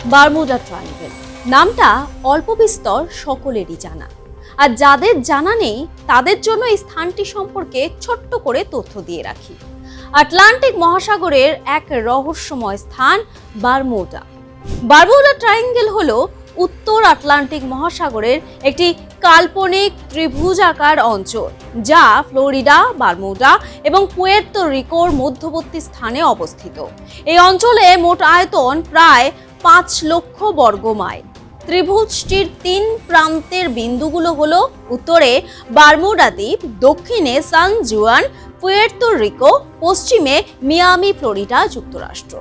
Bermuda triangle নামটা অল্প বিস্তর সকলেরই জানা, আর যাদের জানা নেই তাদের জন্য এই স্থানটি সম্পর্কে ছোট্ট করে তথ্য দিয়ে রাখি। আটলান্টিক মহাসাগরের এক রহস্যময় স্থান বারমুডা। বারমুডা ট্রায়াঙ্গেল হলো উত্তর আটলান্টিক মহাসাগরের একটি কাল্পনিক ত্রিভুজাকার অঞ্চল, যা ফ্লোরিডা, বারমুডা এবং পুয়ের্তো রিকোর মধ্যবর্তী স্থানে অবস্থিত। এই অঞ্চলে মোট আয়তন প্রায় 5 লক্ষ বর্গ মাইল। ত্রিভুজটির 3 প্রান্তের বিন্দুগুলো হলো উত্তরে বারমুডা দ্বীপ, দক্ষিণে সান জুয়ান, পুয়ের্তো রিকো, পশ্চিমে মিয়ামি, ফ্লোরিডা, যুক্তরাষ্ট্র।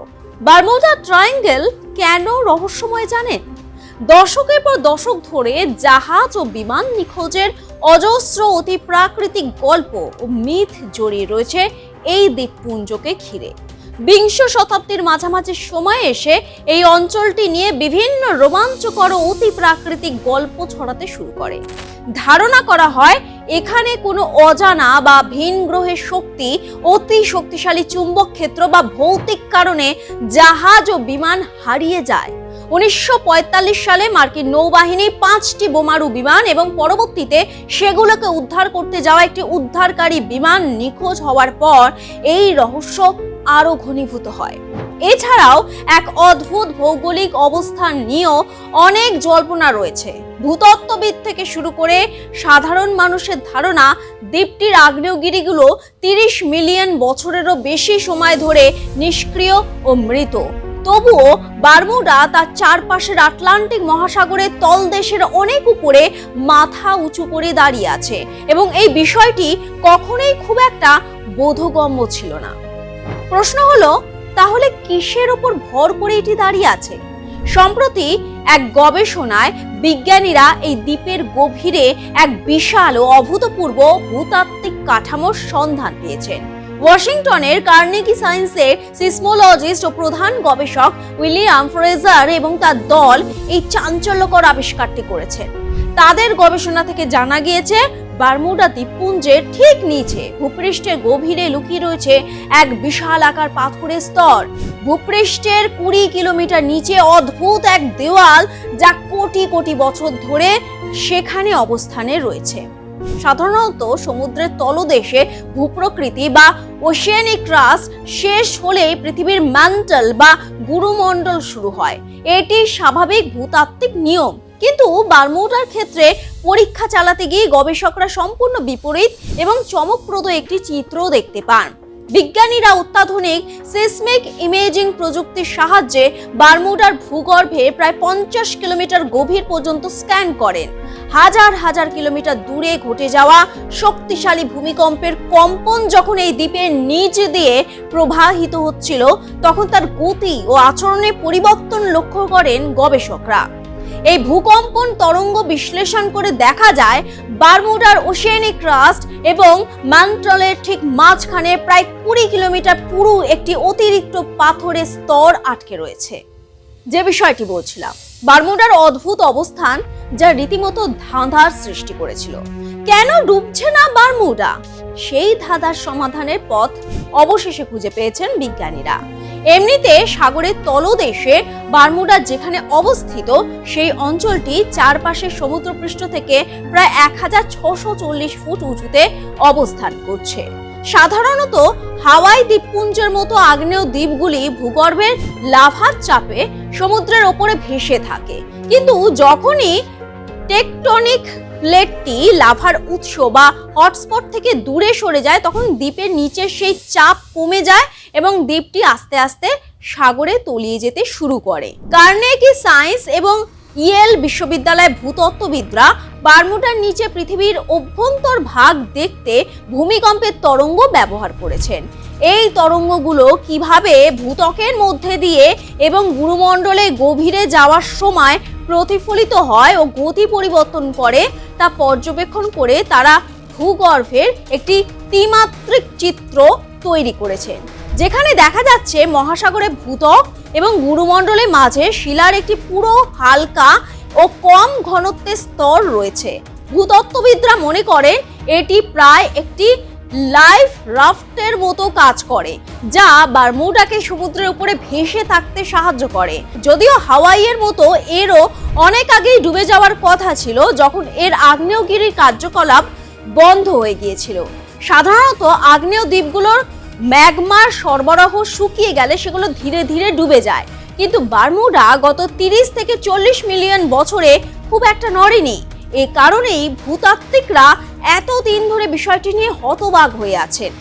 বারমুডা ট্রায়াঙ্গেল কেন রহস্যময় জানেন? দশকের পর দশক ধরে জাহাজ ও বিমান নিখোঁজের অজস্র অতি প্রাকৃতিক গল্প ও মিথ জড়িয়ে রয়েছে এই দ্বীপপুঞ্জকে ঘিরে। বিংশ শতাব্দীর মাঝামাঝি সময়ে এসে এই অঞ্চলটি নিয়ে বিভিন্ন রোমাঞ্চকর অতি প্রাকৃতিক গল্প ছড়াতে শুরু করে। ধারণা করা হয় এখানে কোনো অজানা বা ভিন গ্রহের শক্তি, অতি শক্তিশালী চুম্বক ক্ষেত্র বা ভৌতিক কারণে জাহাজ ও বিমান হারিয়ে যায়। 1945 সালে মার্কিন নৌবাহিনী 5টি বোমারু বিমান এবং পরবর্তীতে সেগুলোকে উদ্ধার করতে যাওয়া একটি উদ্ধারকারী বিমান নিখোঁজ হওয়ার পর এই রহস্য আরো ঘনীভূত হয়। এছাড়াও এক অদ্ভুত ভৌগোলিক অবস্থান নিয়েও অনেক জল্পনা রয়েছে। ভূতত্ত্ববিদ থেকে শুরু করে সাধারণ মানুষের ধারণা দ্বীপটির আগ্নেয়গিরিগুলো 30 মিলিয়ন বছরেরও বেশি সময় ধরে নিষ্ক্রিয় ও মৃত। তবুও বারমুডা তার চারপাশের আটলান্টিক মহাসাগরের তলদেশের অনেক উপরে মাথা উঁচু করে দাঁড়িয়ে আছে, এবং এই বিষয়টি কখনোই খুব একটা বোধগম্য ছিল না। প্রশ্ন হলো, তাহলে কিসের ওপর ভর করে এটি দাঁড়িয়ে আছে? সম্প্রতি এক গবেষণায় বিজ্ঞানীরা এই দ্বীপের গভীরে এক বিশাল ও অভূতপূর্ব ভূতাত্ত্বিক কাঠামোর সন্ধান পেয়েছেন। ওয়াশিংটনের কার্নেগি সায়েন্সের সিসমোলজিস্ট ও প্রধান গবেষক উইলিয়াম ফ্রেজার এবং তার দল এই চাঞ্চল্যকর আবিষ্কারটি করেছেন। তাদের গবেষণা থেকে জানা গিয়েছে বারমুডা দ্বীপপুঞ্জের ঠিক নিচে ভূপৃষ্ঠের গভীরে লুকিয়ে রয়েছে এক বিশাল আকার পাথরের স্তর। ভূপৃষ্ঠের 20 কিলোমিটার নিচে অদ্ভুত এক দেওয়াল, যা কোটি কোটি বছর ধরে সেখানে অবস্থানে রয়েছে। সাধারণত সমুদ্রের তলদেশে ভূপ্রকৃতি বা ওশিয়ানিক ক্রাস্ট শেষ হলে পৃথিবীর ম্যান্টল বা গুরুমণ্ডল শুরু হয়। এটি স্বাভাবিক ভূতাত্ত্বিক নিয়ম। কিন্তু বারমুডার ক্ষেত্রে পরীক্ষা চালাতে গিয়ে গবেষকরা সম্পূর্ণ বিপরীত এবং চমকপ্রদ একটি চিত্র দেখতে পান। বিজ্ঞানীরা অত্যাধুনিক সিসমিক ইমেজিং প্রযুক্তির সাহায্যে বারমুডার ভূগর্ভে প্রায় 50 কিলোমিটার গভীর পর্যন্ত স্ক্যান করেন। হাজার হাজার কিলোমিটার দূরে ঘটে যাওয়া শক্তিশালী ভূমিকম্পের কম্পন যখন এই দ্বীপের নিচ দিয়ে প্রবাহিত হচ্ছিল, তখন তার গতি ও আচরণে পরিবর্তন লক্ষ্য করেন গবেষকরা। এই ভূকম্পন তরঙ্গ বিশ্লেষণ করে দেখা যায় বারমুডার ওশিয়ানিক ক্রাস্ট এবং ম্যান্টলের ঠিক মাঝখানে প্রায় 20 কিলোমিটার পুরু একটি অতিরিক্ত পাথরের স্তর আটকে রয়েছে। যে বিষয়টি বলছিলাম, বারমুডার অদ্ভুত অবস্থান, যা রীতিমতো ধাঁধার সৃষ্টি করেছিল। কেন ডুবছে না বারমুডা? সেই ধাঁধার সমাধানের পথ অবশেষে খুঁজে পেয়েছেন বিজ্ঞানীরা। এমনিতে সাগরের তলদেশে বারমুডা যেখানে অবস্থিত, সেই অঞ্চলটি চারপাশে সমুদ্রপৃষ্ঠ থেকে প্রায় 1640 ফুট উঁচুতে অবস্থান করছে। সাধারণত হাওয়াই দ্বীপপুঞ্জের মতো আগ্নেয় দ্বীপগুলি ভূগর্ভের লাভার চাপে সমুদ্রের ওপরে ভেসে থাকে, কিন্তু যখনই টেকটনিক প্লেটটি লাভার উৎস বা হটস্পট থেকে দূরে সরে যায়, তখন দ্বীপের নিচের সেই চাপ কমে যায় এবং দ্বীপটি আস্তে আস্তে সাগরে তলিয়ে যেতে শুরু করে। কার্নেগি সায়েন্স এবং ইয়েল বিশ্ববিদ্যালয়ের ভূতত্ত্ববিদরা বারমুডার নিচে পৃথিবীর অভ্যন্তর ভাগ দেখতে ভূমিকম্পের তরঙ্গ ব্যবহার করেছেন। এই তরঙ্গগুলো কিভাবে ভূত্বকের মধ্যে দিয়ে এবং গুরুমণ্ডলে গভীরে যাওয়ার সময় প্রতিফলিত হয় ও গতি পরিবর্তন করে, তা পর্যবেক্ষণ করে তারা ভূগর্ভের একটি ত্রিমাত্রিক চিত্র তৈরি করেছেন, যেখানে দেখা যাচ্ছে মহাসাগরের ভূত্বক এবং গুরুমণ্ডলের মাঝে শিলার একটি পুরো হালকা ও কম ঘনত্বের স্তর রয়েছে। ভূতত্ত্ববিদরা মনে করেন এটি প্রায় একটি লাইফ রাফটের মতো কাজ করে, যা বারমুডাকে সমুদ্রের উপরে ভেসে থাকতে সাহায্য করে। যদিও হাওয়াইয়ের মতো এরও অনেক আগেই ডুবে যাওয়ার কথা ছিল, যখন এর আগ্নেয়গিরির কার্যকলাপ বন্ধ হয়ে গিয়েছিল। সাধারণত আগ্নেয় দ্বীপগুলোর ম্যাগমার সরবরাহ শুকিয়ে গেলে সেগুলো ধীরে ধীরে ডুবে যায়, কিন্তু বারমুডা গত 30 থেকে 40 মিলিয়ন বছরে খুব একটা নড়েনি। এ কারণেই ভূতাত্ত্বিকরা এতদিন ধরে বিষয়টি নিয়ে হতবাক হয়ে আছেন।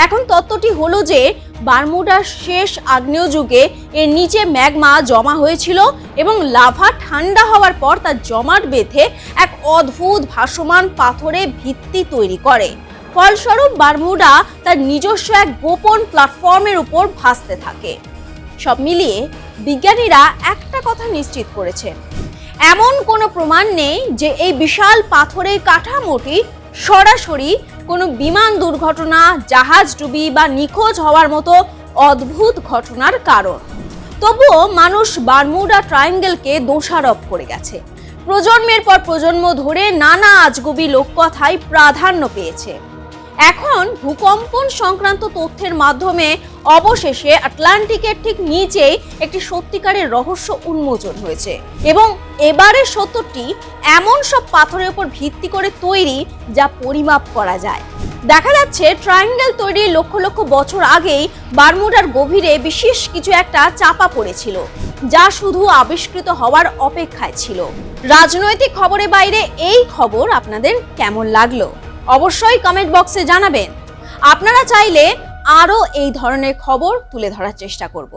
এখন তত্ত্বটি হলো যে বারমুডার শেষ আগ্নেয় যুগে এর নিচে ম্যাগমা জমা হয়েছিল এবং লাভা ঠান্ডা হওয়ার পর তার জমাট বেঁধে এক অদ্ভুত ভাসমান পাথরে ভিত্তি তৈরি করে। ফলস্বরূপ বারমুডা তার নিজস্ব এক গোপন প্ল্যাটফর্মের উপর ভাসতে থাকে। সব মিলিয়ে বিজ্ঞানীরা একটা কথা নিশ্চিত করেছেন, এমন কোনো প্রমাণ নেই যে এই বিশাল পাথরের কাঠামোটি সরাসরি কোনো বিমান দুর্ঘটনা, জাহাজ ডুবি বা নিখোঁজ হওয়ার মতো অদ্ভুত ঘটনার কারণ। তবুও মানুষ বারমুডা ট্রায়াঙ্গেলকে দোষারোপ করে গেছে। প্রজন্মের পর প্রজন্ম ধরে নানা আজগুবি লোককথায় প্রাধান্য পেয়েছে। এখন ভূকম্পন সংক্রান্ত তথ্যের মাধ্যমে অবশেষে আটলান্টিকের ঠিক নিচেই একটি সত্যিকারের রহস্য উন্মোচন হয়েছে, এবং এবারের সত্যটি এমন সব পাথরের উপর ভিত্তি করে তৈরি যা পরিমাপ করা যায়। দেখা যাচ্ছে ট্রায়াঙ্গেল তৈরির লক্ষ লক্ষ বছর আগেই বারমুডার গভীরে বিশেষ কিছু একটা চাপা পড়েছিল, যা শুধু আবিষ্কৃত হওয়ার অপেক্ষায় ছিল। রাজনৈতিক খবরের বাইরে এই খবর আপনাদের কেমন লাগলো অবশ্যই কমেন্ট বক্সে জানাবেন। আপনারা চাইলে আরও এই ধরনের খবর তুলে ধরার চেষ্টা করব।